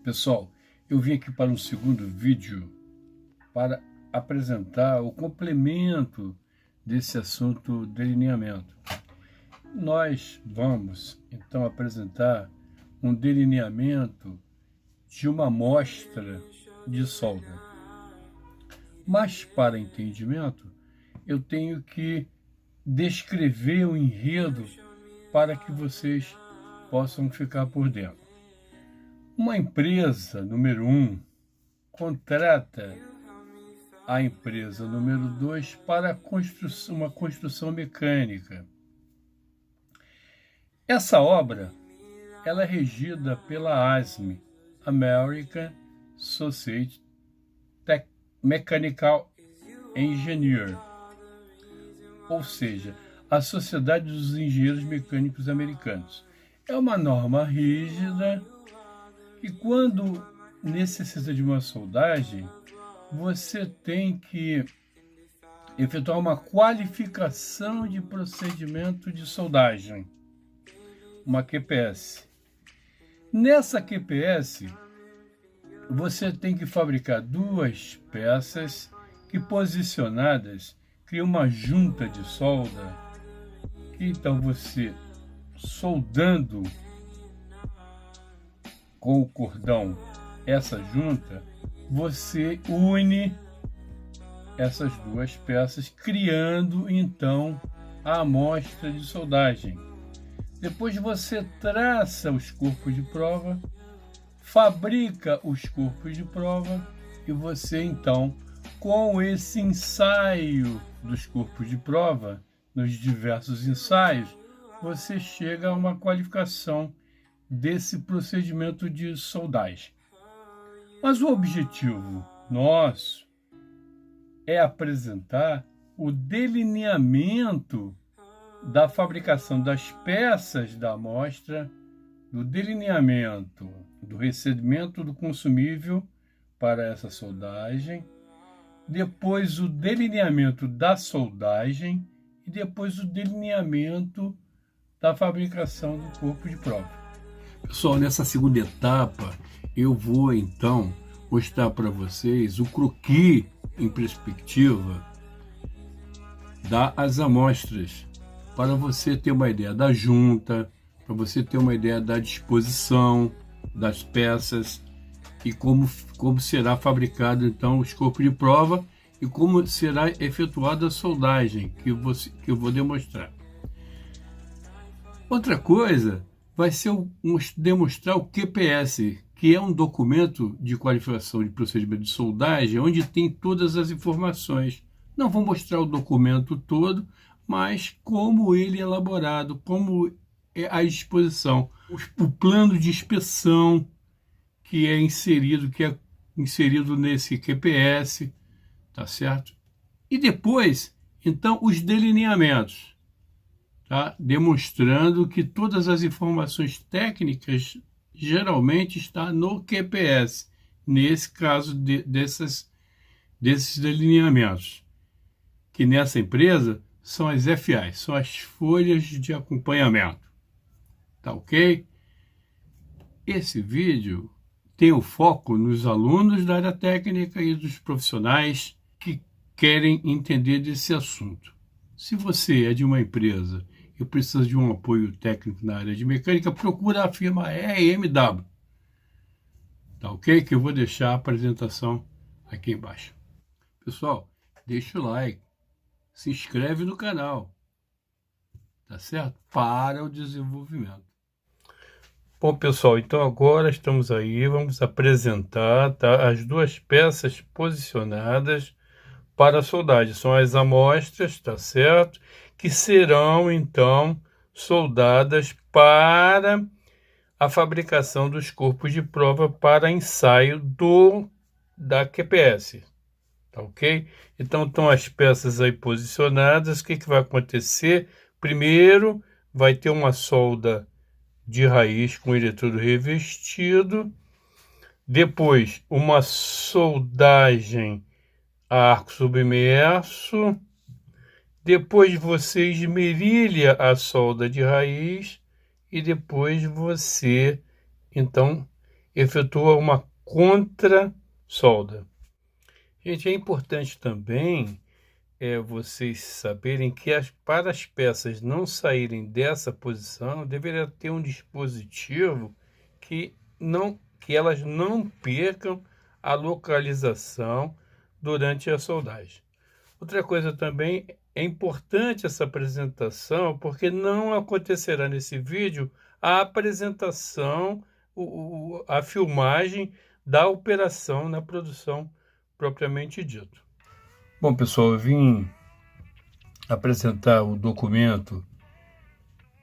Pessoal, eu vim aqui para um segundo vídeo para apresentar o complemento desse assunto delineamento. Nós vamos então apresentar um delineamento de uma amostra de solda. Mas para entendimento, eu tenho que descrever o enredo para que vocês possam ficar por dentro. Uma empresa número 1 contrata a empresa número 2 para uma construção mecânica. Essa obra ela é regida pela ASME, American Society Mechanical Engineer, ou seja, a Sociedade dos Engenheiros Mecânicos Americanos. É uma norma rígida e quando necessita de uma soldagem, você tem que efetuar uma qualificação de procedimento de soldagem, uma QPS. Nessa QPS, você tem que fabricar duas peças que posicionadas criam uma junta de solda, que então você soldando com o cordão essa junta, você une essas duas peças, criando então a amostra de soldagem. Depois você traça os corpos de prova, fabrica os corpos de prova e você então, com esse ensaio dos corpos de prova, nos diversos ensaios, você chega a uma qualificação desse procedimento de soldagem. Mas o objetivo nosso é apresentar o delineamento da fabricação das peças da amostra, do delineamento do recebimento do consumível para essa soldagem, depois o delineamento da soldagem e depois o delineamento da fabricação do corpo de prova. Pessoal, nessa segunda etapa, eu vou então mostrar para vocês o croquis em perspectiva das amostras, para você ter uma ideia da junta, para você ter uma ideia da disposição das peças e como será fabricado então os corpos de prova e como será efetuada a soldagem que eu vou demonstrar. Outra coisa vai ser demonstrar o QPS, que é um documento de qualificação de procedimento de soldagem, onde tem todas as informações. Não vou mostrar o documento todo, mas como ele é elaborado, como é a disposição, o plano de inspeção que é inserido nesse QPS, tá certo? E depois, então, os delineamentos. Tá? Demonstrando que todas as informações técnicas geralmente estão no QPS, nesse caso desses delineamentos, que nessa empresa são as FAs, são as folhas de acompanhamento. Tá ok? Esse vídeo tem o foco nos alunos da área técnica e dos profissionais que querem entender desse assunto. Se você é de uma empresa e precisa de um apoio técnico na área de mecânica, procura a firma EMW. Tá ok? Que eu vou deixar a apresentação aqui embaixo. Pessoal, deixa o like, se inscreve no canal, tá certo? Para o desenvolvimento. Bom, pessoal, então agora estamos aí, vamos apresentar as duas peças posicionadas para a soldagem. São as amostras, tá certo? Que serão, então, soldadas para a fabricação dos corpos de prova para ensaio da QPS, tá ok? Então, estão as peças aí posicionadas. O que vai acontecer? Primeiro, vai ter uma solda de raiz com eletrodo revestido. Depois, uma soldagem a arco submerso. Depois você esmerilha a solda de raiz e depois você, então, efetua uma contra-solda. Gente, é importante também vocês saberem que para as peças não saírem dessa posição, deveria ter um dispositivo que elas não percam a localização durante a soldagem. Outra coisa também, é importante essa apresentação, porque não acontecerá nesse vídeo a apresentação, a filmagem da operação na produção propriamente dito. Bom, pessoal, eu vim apresentar o documento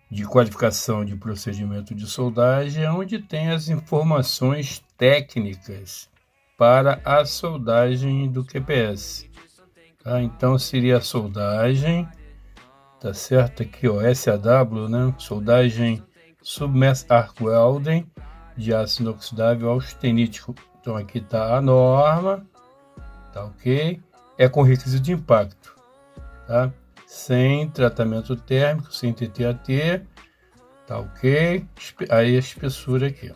de qualificação de procedimento de soldagem, onde tem as informações técnicas para a soldagem do QPS. Tá? Então, seria a soldagem, tá certo? Aqui, ó, SAW, né? Soldagem Submerged Arc Welding de aço inoxidável austenítico. Então, aqui está a norma, tá ok? É com requisito de impacto, tá? Sem tratamento térmico, sem TTAT, tá ok? Aí a espessura aqui.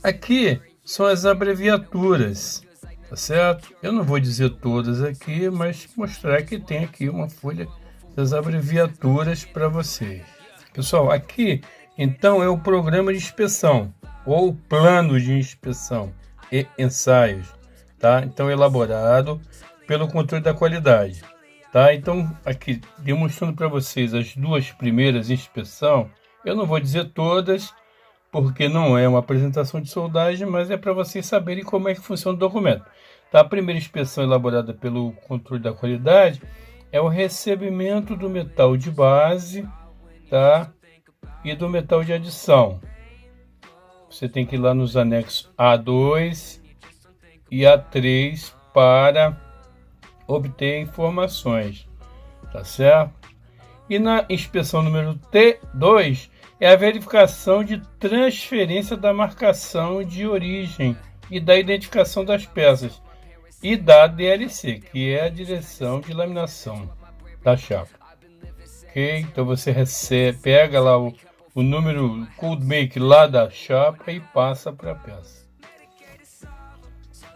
Aqui são as abreviaturas, tá certo? Eu não vou dizer todas aqui, mas mostrar que tem aqui uma folha das abreviaturas para vocês. Pessoal, aqui então é o programa de inspeção ou plano de inspeção e ensaios, tá? Então elaborado pelo controle da qualidade, tá? Então aqui demonstrando para vocês as duas primeiras inspeção. Eu não vou dizer todas, porque não é uma apresentação de soldagem, mas é para vocês saberem como é que funciona o documento. Tá? A primeira inspeção elaborada pelo controle da qualidade é o recebimento do metal de base, tá? E do metal de adição. Você tem que ir lá nos anexos A2 e A3 para obter informações, tá certo? E na inspeção número T2 é a verificação de transferência da marcação de origem e da identificação das peças e da DLC, que é a direção de laminação da chapa. Ok? Então você pega lá o número Code Make lá da chapa e passa para a peça.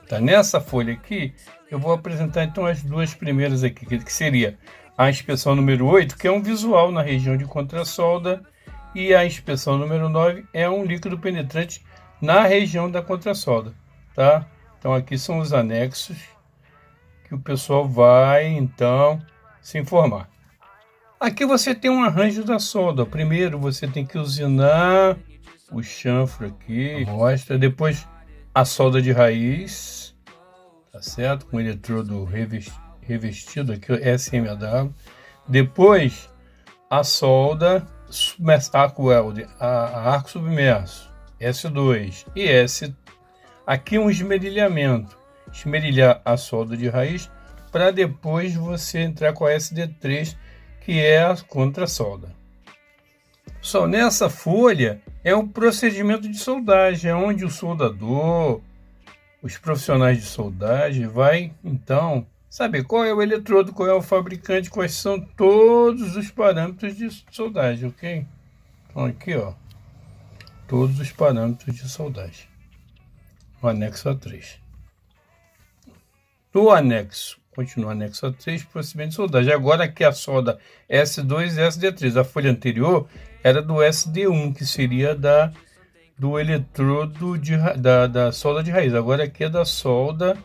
Tá? Nessa folha aqui eu vou apresentar então as duas primeiras aqui, que seria a inspeção número 8, que é um visual na região de contrasolda, e a inspeção número 9 é um líquido penetrante na região da contrasolda, tá? Então aqui são os anexos que o pessoal vai então se informar. Aqui você tem um arranjo da solda. Primeiro você tem que usinar o chanfro aqui, mostra, depois a solda de raiz, tá certo? Com o eletrodo revestido aqui, o SMW. Depois a solda Arc Welding, a arco submerso, S2 e S. Aqui um esmerilhamento, esmerilhar a solda de raiz para depois você entrar com a SD3, que é a contra-solda. Só nessa folha é um procedimento de soldagem, onde o soldador, os profissionais de soldagem, vai então saber qual é o eletrodo, qual é o fabricante, quais são todos os parâmetros de soldagem, ok? Então aqui, ó, todos os parâmetros de soldagem. O anexo A3. Do anexo, continua o anexo A3, procedimento de soldagem. Agora aqui a solda S2 e SD3. A folha anterior era do SD1, que seria do eletrodo da solda de raiz. Agora aqui é da solda,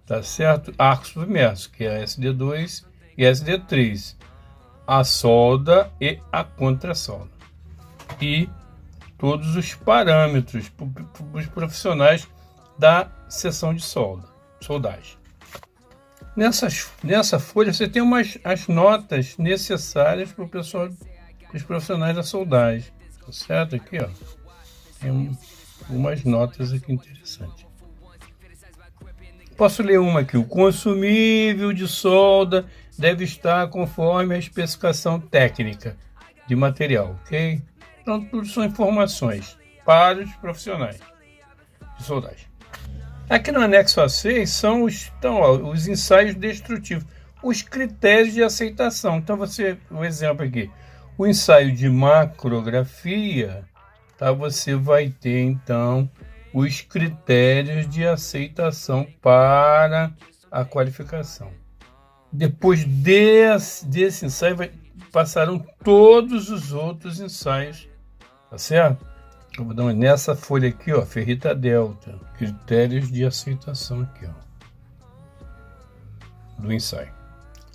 tá certo? Arco submerso, que é a SD2 e SD3. A solda e a contra-solda. E todos os parâmetros para os profissionais da seção de soldagem. Nessa folha você tem as notas necessárias para os profissionais da soldagem, tá certo? Aqui, ó, tem umas notas aqui interessantes. Posso ler uma aqui. O consumível de solda deve estar conforme a especificação técnica de material, ok? Então, tudo são informações para os profissionais de soldagem. Aqui no anexo A6 são os ensaios destrutivos, os critérios de aceitação. Então, o exemplo aqui, o ensaio de macrografia, tá? Você vai ter, então, os critérios de aceitação para a qualificação. Depois desse ensaio, passarão todos os outros ensaios, tá certo? Eu vou dar uma nessa folha aqui, ó, ferrita delta, critérios de aceitação aqui, ó, do ensaio.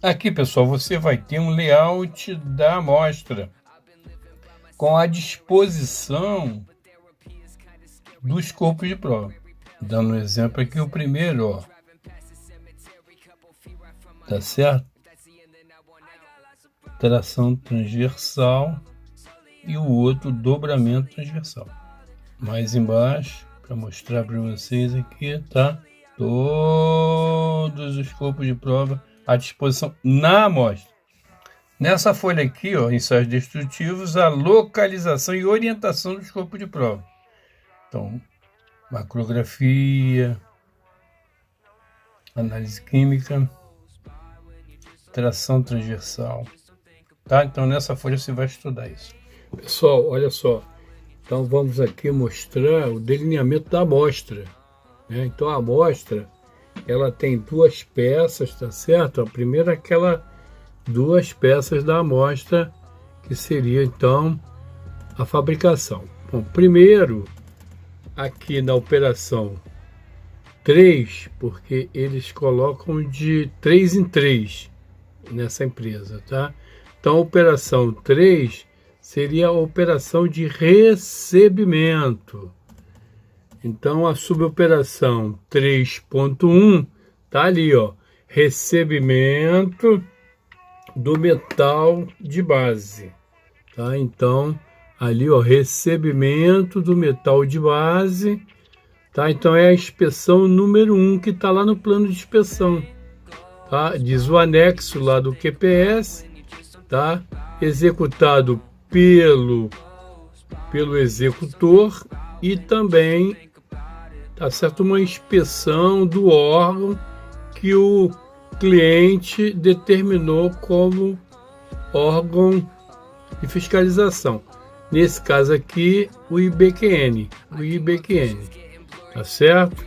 Aqui, pessoal, você vai ter um layout da amostra com a disposição dos corpos de prova. Dando um exemplo aqui, o primeiro, ó, tá certo? Tração transversal e o outro dobramento transversal. Mais embaixo, para mostrar para vocês aqui, tá? Todos os corpos de prova à disposição na amostra. Nessa folha aqui, ó, ensaios destrutivos, a localização e orientação dos corpos de prova. Então, macrografia, análise química, tração transversal. Tá? Então, nessa folha você vai estudar isso. Pessoal, olha só. Então, vamos aqui mostrar o delineamento da amostra, né? Então, a amostra, ela tem duas peças, tá certo? A primeira é aquela duas peças da amostra, que seria, então, a fabricação. Bom, primeiro, aqui na operação 3, porque eles colocam de 3 em 3 nessa empresa, tá? Então, a operação 3 seria a operação de recebimento. Então, a suboperação 3.1 tá ali, ó, recebimento do metal de base, tá? Então, ali, ó, recebimento do metal de base, tá? Então, é a inspeção número 1 que está lá no plano de inspeção, tá? Diz o anexo lá do QPS, tá? Executado pelo executor e também, tá certo, uma inspeção do órgão que o cliente determinou como órgão de fiscalização. Nesse caso aqui, o IBQN, tá certo?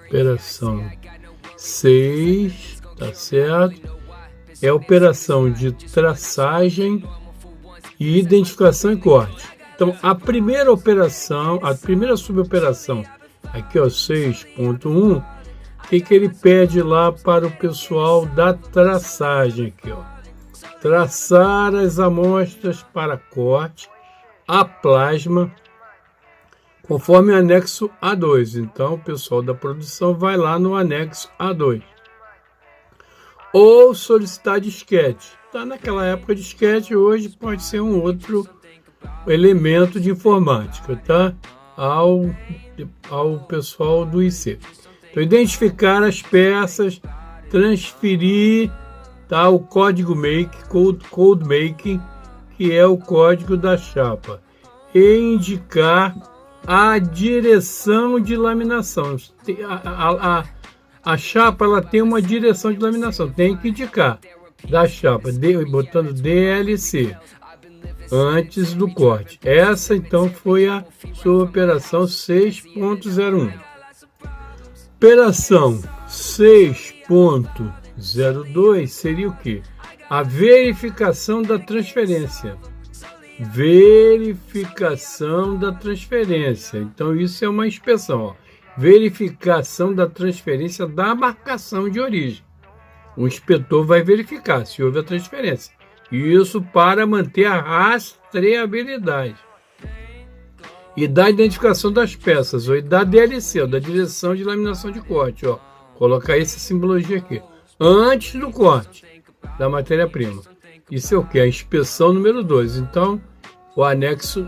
Operação 6, tá certo? É a operação de traçagem e identificação e corte. Então, a primeira operação, a primeira suboperação, aqui, ó, 6.1, o que ele pede lá para o pessoal da traçagem aqui, ó? Traçar as amostras para corte a plasma conforme o anexo A2. Então, o pessoal da produção vai lá no anexo A2. Ou solicitar disquete. Tá, naquela época disquete, hoje pode ser um outro elemento de informática, tá? Ao pessoal do IC. Então, identificar as peças, transferir, tá, o código code making, que é o código da chapa, e indicar a direção de laminação. A chapa, ela tem uma direção de laminação, tem que indicar da chapa, botando DLC antes do corte. Essa então foi a sua operação 6.01. Operação 6.02 seria o quê? A verificação da transferência. Verificação da transferência. Então, isso é uma inspeção, ó. Verificação da transferência da marcação de origem. O inspetor vai verificar se houve a transferência. Isso para manter a rastreabilidade. E da identificação das peças, ó, e da DLC, ó, da direção de laminação de corte, ó. Colocar essa simbologia aqui. Antes do corte da matéria-prima. Isso é o que? A inspeção número 2. Então, o anexo,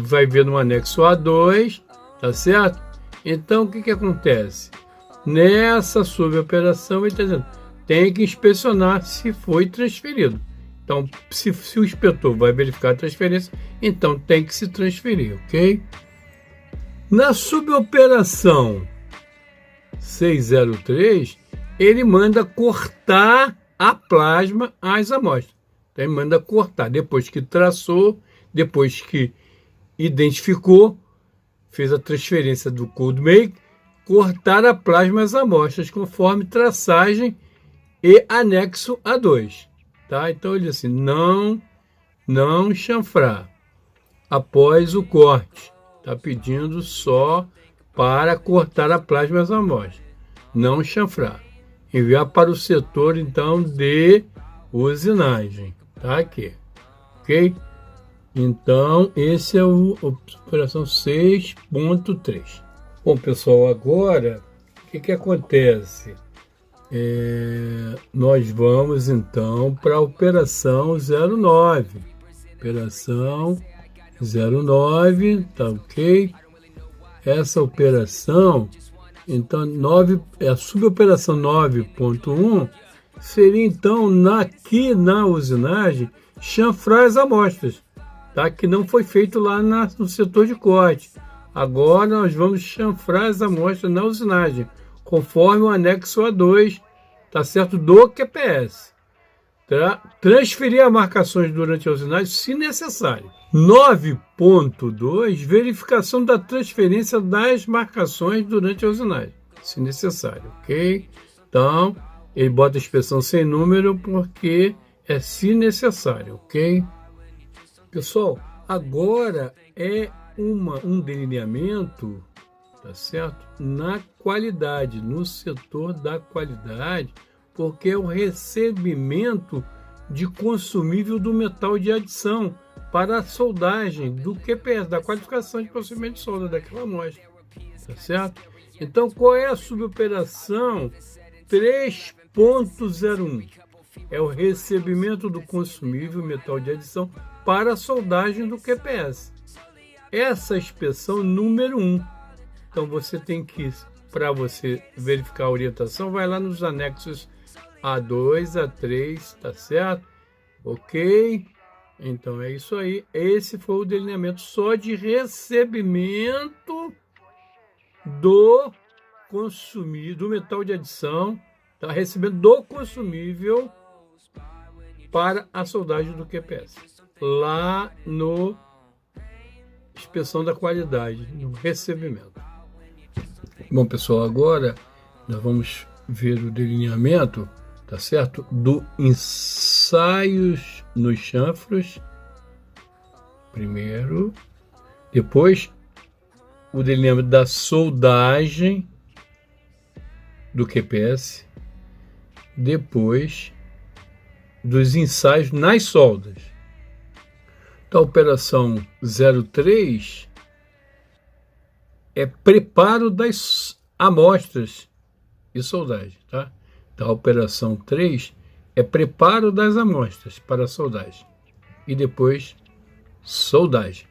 vai ver no anexo A2, tá certo? Então, o que acontece? Nessa suboperação, ele está dizendo, tem que inspecionar se foi transferido. Então, se o inspetor vai verificar a transferência, então tem que se transferir, ok? Na suboperação 603, ele manda cortar a plasma às amostras. Então, ele manda cortar, depois que traçou, depois que identificou, fez a transferência do CodeMake, cortar a plasma as amostras conforme traçagem e anexo A2. Tá? Então ele diz assim, não chanfrar após o corte. Está pedindo só para cortar a plasma as amostras. Não chanfrar. Enviar para o setor, então, de usinagem. Tá aqui. Ok? Então, esse é a operação 6.3. Bom, pessoal, agora, o que acontece? Nós vamos, então, para a operação 09. Operação 09, tá ok? Essa operação, então, a suboperação 9.1 seria, então, aqui na usinagem, chanfrar as amostras, tá? Que não foi feito lá no setor de corte. Agora nós vamos chanfrar as amostras na usinagem, conforme o anexo A2, tá certo? Do QPS. Transferir as marcações durante a usinagem, se necessário. 9.2, verificação da transferência das marcações durante a usinagem, se necessário, ok? Então, ele bota a expressão sem número porque é se necessário, ok? Pessoal, agora é um delineamento, tá certo? Na qualidade, no setor da qualidade, porque é o recebimento de consumível do metal de adição para a soldagem do QPS, da qualificação de procedimento de solda daquela amostra, tá certo? Então, qual é a suboperação 3.01? É o recebimento do consumível metal de adição para a soldagem do QPS. Essa inspeção número 1. Então, você tem que, para você verificar a orientação, vai lá nos anexos A2, A3, tá certo? Ok? Então, é isso aí. Esse foi o delineamento só de recebimento do consumível, do metal de adição, tá? Recebimento do consumível para a soldagem do QPS. Lá no inspeção da qualidade, no recebimento. Bom, pessoal, agora nós vamos ver o delineamento, tá certo? Do ensaios nos chanfros, primeiro. Depois, o delineamento da soldagem do QPS. Depois, dos ensaios nas soldas. Então, a operação 03 é preparo das amostras e soldagem, tá? Então, a operação 3 é preparo das amostras para a soldagem e depois soldagem.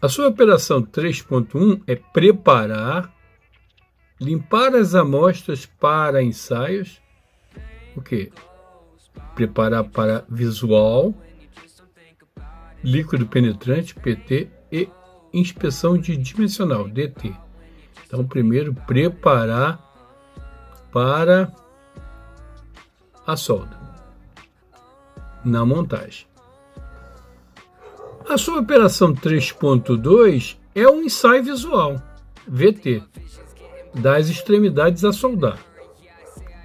A sua operação 3.1 é preparar, limpar as amostras para ensaios, o quê? Preparar para visual, líquido penetrante, PT, e inspeção de dimensional, DT. Então, primeiro, preparar para a solda na montagem. A sua operação 3.2 é um ensaio visual, VT, das extremidades a soldar.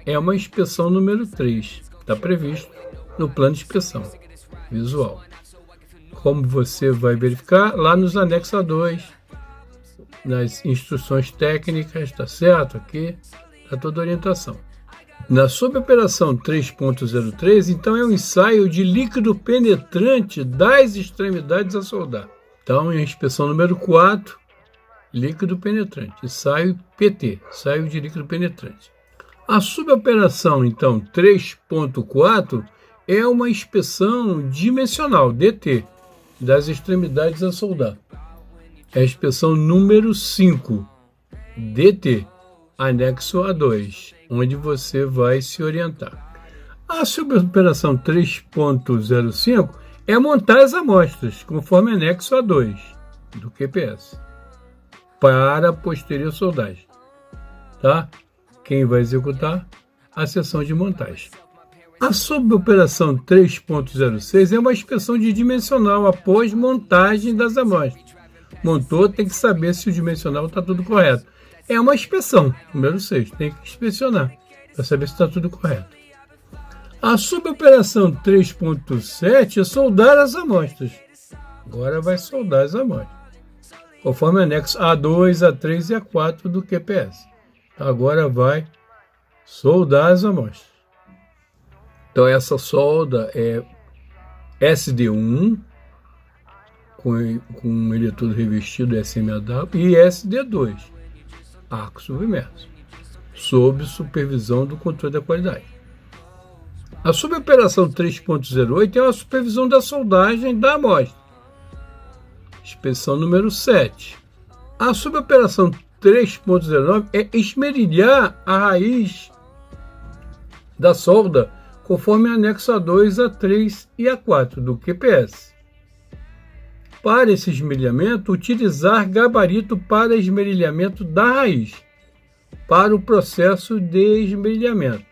É uma inspeção número 3, está previsto no plano de inspeção visual. Como você vai verificar lá nos anexos A2, nas instruções técnicas, tá certo? Aqui está toda a orientação. Na suboperação 3.03, então é um ensaio de líquido penetrante das extremidades a soldar. Então, em inspeção número 4, líquido penetrante, ensaio PT, ensaio de líquido penetrante. A suboperação, então, 3.4 é uma inspeção dimensional, DT, das extremidades a soldar. É a inspeção número 5, DT, anexo A2, onde você vai se orientar. A suboperação 3.05 é montar as amostras, conforme anexo A2 do QPS, para a posterior soldagem. Tá? Quem vai executar? A seção de montagem. A suboperação 3.06 é uma inspeção de dimensional após montagem das amostras, montou, tem que saber se o dimensional está tudo correto. É uma inspeção, número 6, tem que inspecionar para saber se está tudo correto. A suboperação 3.7 é soldar as amostras. Agora vai soldar as amostras, conforme anexo A2, A3 e A4 do QPS. Agora vai soldar as amostras. Então essa solda é SD1, com um eletrodo revestido SMAW, e SD2, arco submerso, sob supervisão do controle da qualidade. A suboperação 3.08 é uma supervisão da soldagem da amostra. Inspeção número 7. A suboperação 3.09 é esmerilhar a raiz da solda conforme anexo A2, A3 e A4 do QPS. Para esse esmerilhamento, utilizar gabarito para esmerilhamento da raiz. Para o processo de esmerilhamento,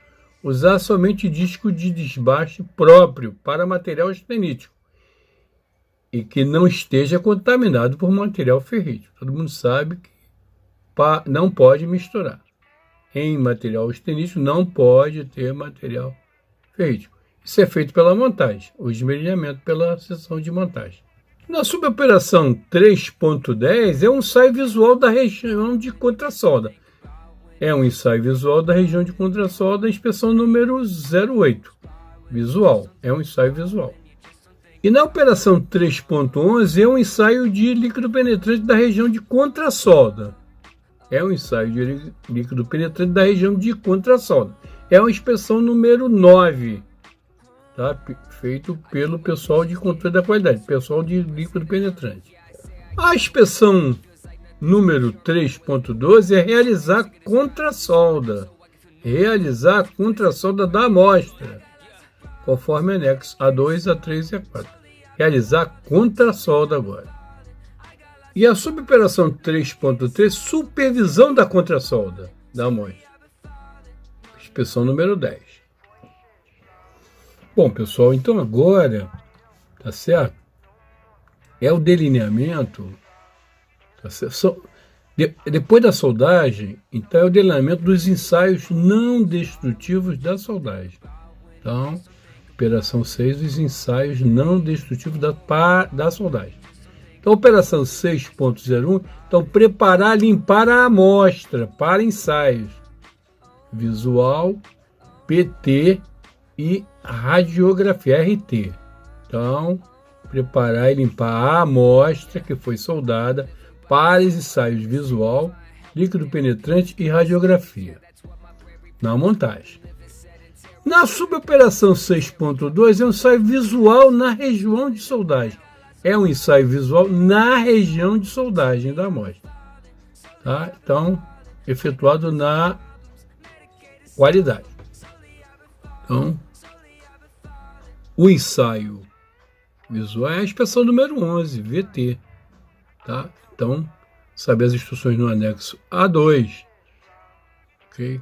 usar somente disco de desbaste próprio para material estenítico e que não esteja contaminado por material ferrítico. Todo mundo sabe que não pode misturar. Em material estenítico não pode ter material ferrítico. Isso é feito pela montagem, o esmerilhamento pela seção de montagem. Na suboperação 3.10 é um ensaio visual da região de contrasolda. É um ensaio visual da região de contrasolda, inspeção número 08. Visual, é um ensaio visual. E na operação 3.11 é um ensaio de líquido penetrante da região de contrasolda. É um ensaio de líquido penetrante da região de contrasolda. É uma inspeção número 9. Tá? Feito pelo pessoal de controle da qualidade, pessoal de líquido penetrante. A inspeção número 3.12 é realizar contrasolda. Realizar contrasolda da amostra, conforme anexo A2, A3 e A4. Realizar contrasolda agora. E a suboperação 3.3, supervisão da contrasolda da amostra. Inspeção número 10. Bom, pessoal, então agora, tá certo? É o delineamento, tá certo? Depois da soldagem, então é o delineamento dos ensaios não destrutivos da soldagem. Então, operação 6, os ensaios não destrutivos da soldagem. Então, operação 6.01, então preparar, limpar a amostra para ensaios visual, PT e radiografia, RT. Então, preparar e limpar a amostra que foi soldada para os ensaios visual, líquido penetrante e radiografia, na montagem. Na suboperação 6.2 é um ensaio visual na região de soldagem. É um ensaio visual na região de soldagem da amostra. Tá? Então, efetuado na qualidade. Então, o ensaio visual é a inspeção número 11, VT. Tá? Então, saber as instruções no anexo A2. Ok?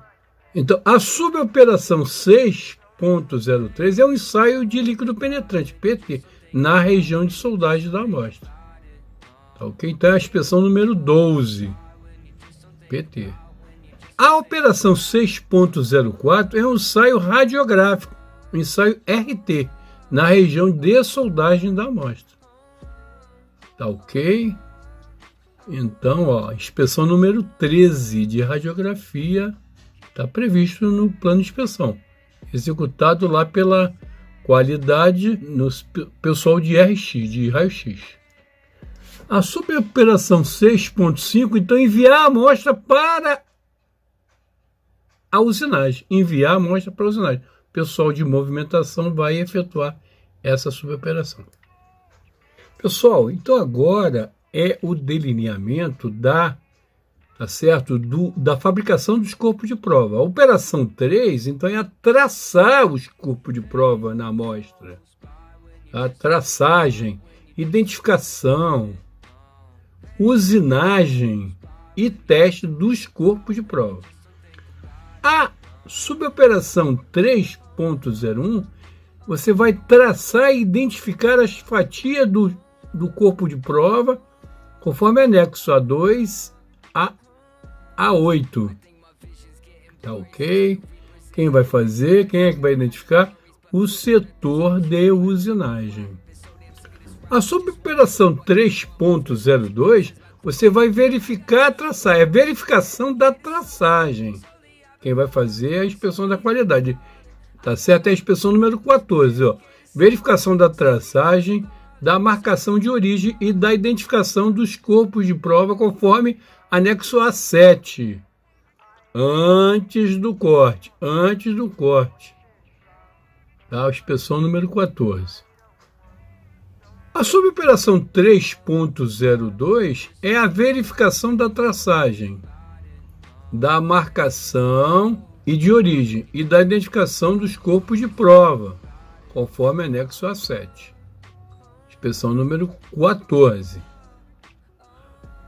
Então, a suboperação 6.03 é um ensaio de líquido penetrante, PT, na região de soldagem da amostra. Tá, ok? Então, é a inspeção número 12, PT. A operação 6.04 é um ensaio radiográfico, um ensaio RT, na região de soldagem da amostra. Tá ok? Então, ó, inspeção número 13 de radiografia está previsto no plano de inspeção, executado lá pela qualidade no pessoal de RX, de raio-x. A suboperação 6.5, então, enviar a amostra para a usinagem. Enviar a amostra para a usinagem. O pessoal de movimentação vai efetuar essa suboperação. Pessoal, então agora é o delineamento da fabricação dos corpos de prova. A operação 3, então, é a traçar os corpos de prova na amostra. A traçagem, identificação, usinagem e teste dos corpos de prova. A suboperação 3.01, você vai traçar e identificar as fatias do corpo de prova conforme anexo A2 a A8. Tá ok? Quem vai fazer? Quem é que vai identificar? O setor de usinagem. A suboperação 3.02, você vai verificar a traçagem. É a verificação da traçagem. Quem vai fazer é a inspeção da qualidade. Tá certo? É a inspeção número 14. Ó. Verificação da traçagem, da marcação de origem e da identificação dos corpos de prova conforme anexo A7. Antes do corte. Antes do corte. Tá? Inspeção número 14. A suboperação 3.02 é a verificação da traçagem, da marcação e de origem e da identificação dos corpos de prova, conforme anexo A7. Inspeção número 14.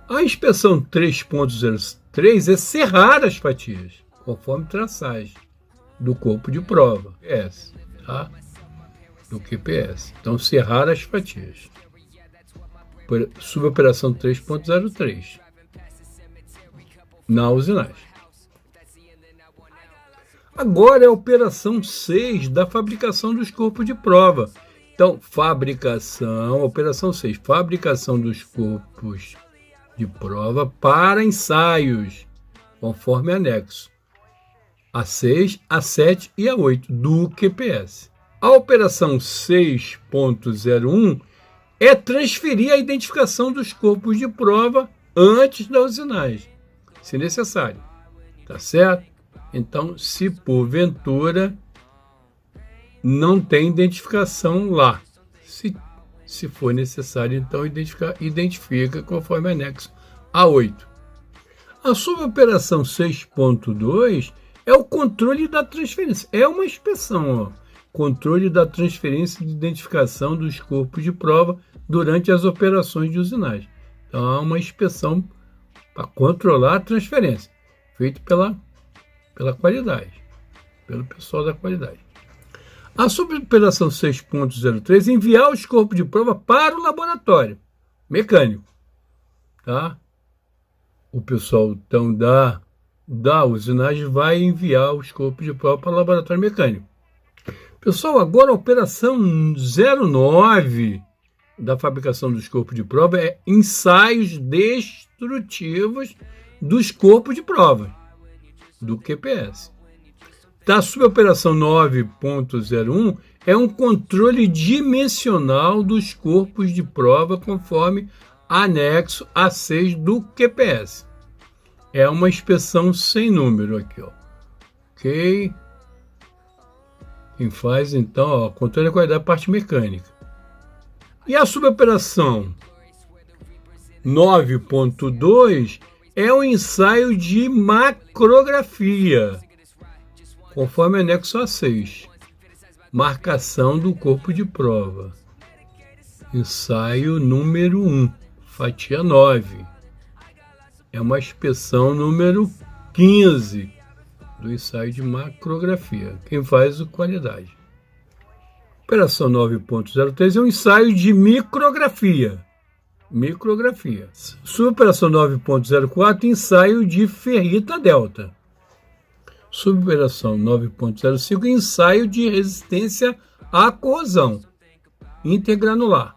A inspeção 3.03 é serrar as fatias, conforme traçagem do corpo de prova, QPS, tá? Do QPS. Então, serrar as fatias. Suboperação 3.03. Na usinagem. Agora é a operação 6 da fabricação dos corpos de prova. Então, operação 6, fabricação dos corpos de prova para ensaios, conforme anexo A6, A7 e A8 do QPS. A operação 6.01 é transferir a identificação dos corpos de prova antes da usinagem, se necessário. Tá certo? Então, se porventura não tem identificação lá, se for necessário, então identifica conforme anexo A8. A suboperação 6.2 é o controle da transferência. É uma inspeção, ó. Controle da transferência de identificação dos corpos de prova durante as operações de usinagem. Então, há uma inspeção para controlar a transferência, feita pela qualidade, pelo pessoal da qualidade. A suboperação 6.03 é enviar os corpos de prova para o laboratório mecânico. Tá? O pessoal então da usinagem vai enviar os corpos de prova para o laboratório mecânico. Pessoal, agora a operação 09 da fabricação dos corpos de prova é ensaios destrutivos dos corpos de prova do QPS. Da suboperação 9.01 é um controle dimensional dos corpos de prova conforme anexo A6 do QPS. É uma inspeção sem número aqui, ó. Ok? Quem faz, então, ó, controle da qualidade da parte mecânica. E a suboperação 9.2 é um ensaio de macrografia, conforme anexo A6. Marcação do corpo de prova. Ensaio número 1, fatia 9. É uma inspeção número 15 do ensaio de macrografia. Quem faz o qualidade. Operação 9.03 é um ensaio de micrografia. Suboperação 9.04, ensaio de ferrita delta. Suboperação 9.05, ensaio de resistência à corrosão intergranular.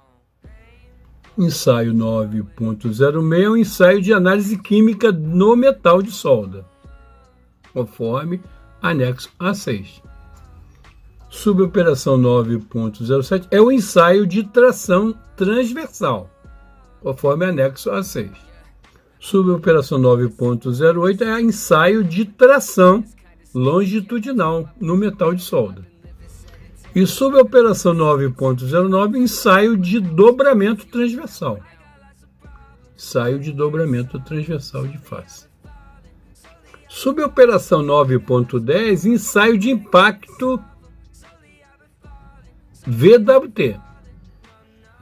Ensaio 9.06 é um ensaio de análise química no metal de solda, conforme anexo A6. Suboperação 9.07 é o ensaio de tração transversal, conforme anexo A6. Suboperação 9.08 é ensaio de tração longitudinal no metal de solda. E suboperação 9.09, ensaio de dobramento transversal. Ensaio de dobramento transversal de face. Suboperação 9.10, ensaio de impacto VWT.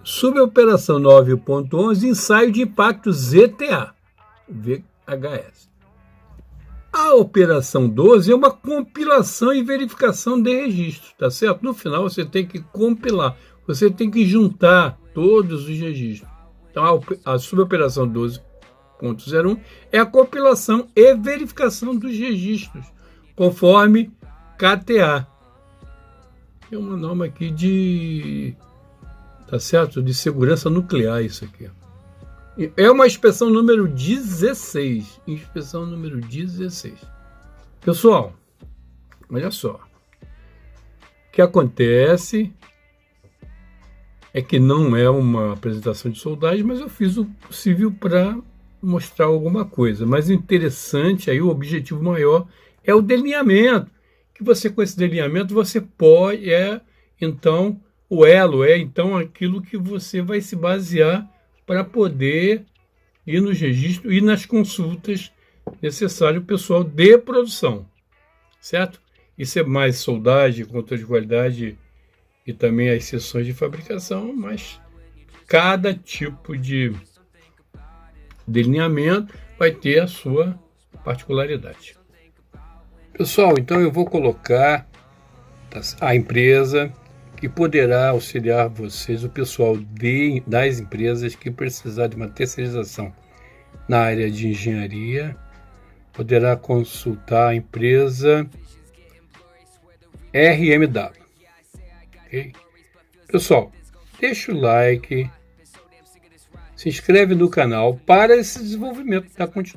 Suboperação 9.11, ensaio de impacto ZTA, VHS. A operação 12 é uma compilação e verificação de registros, tá certo? No final você tem que compilar, você tem que juntar todos os registros Então, a suboperação 12.01 é a compilação e verificação dos registros, conforme KTA. É uma norma aqui tá certo? De segurança nuclear, isso aqui. É uma inspeção número 16. Inspeção número 16. Pessoal, olha só. O que acontece é que não é uma apresentação de soldagem, mas eu fiz o possível para mostrar alguma coisa. Mas o interessante, aí o objetivo maior é o delineamento. Que você, com esse delineamento, você pode, então, o elo então aquilo que você vai se basear para poder ir nos registros e nas consultas necessárias, pessoal de produção, certo? Isso é mais soldagem, controle de qualidade e também as seções de fabricação, mas cada tipo de delineamento vai ter a sua particularidade. Pessoal, então eu vou colocar a empresa que poderá auxiliar vocês, o pessoal das empresas que precisar de uma terceirização na área de engenharia, poderá consultar a empresa RMW. Okay? Pessoal, deixa o like, se inscreve no canal para esse desenvolvimento da continuidade.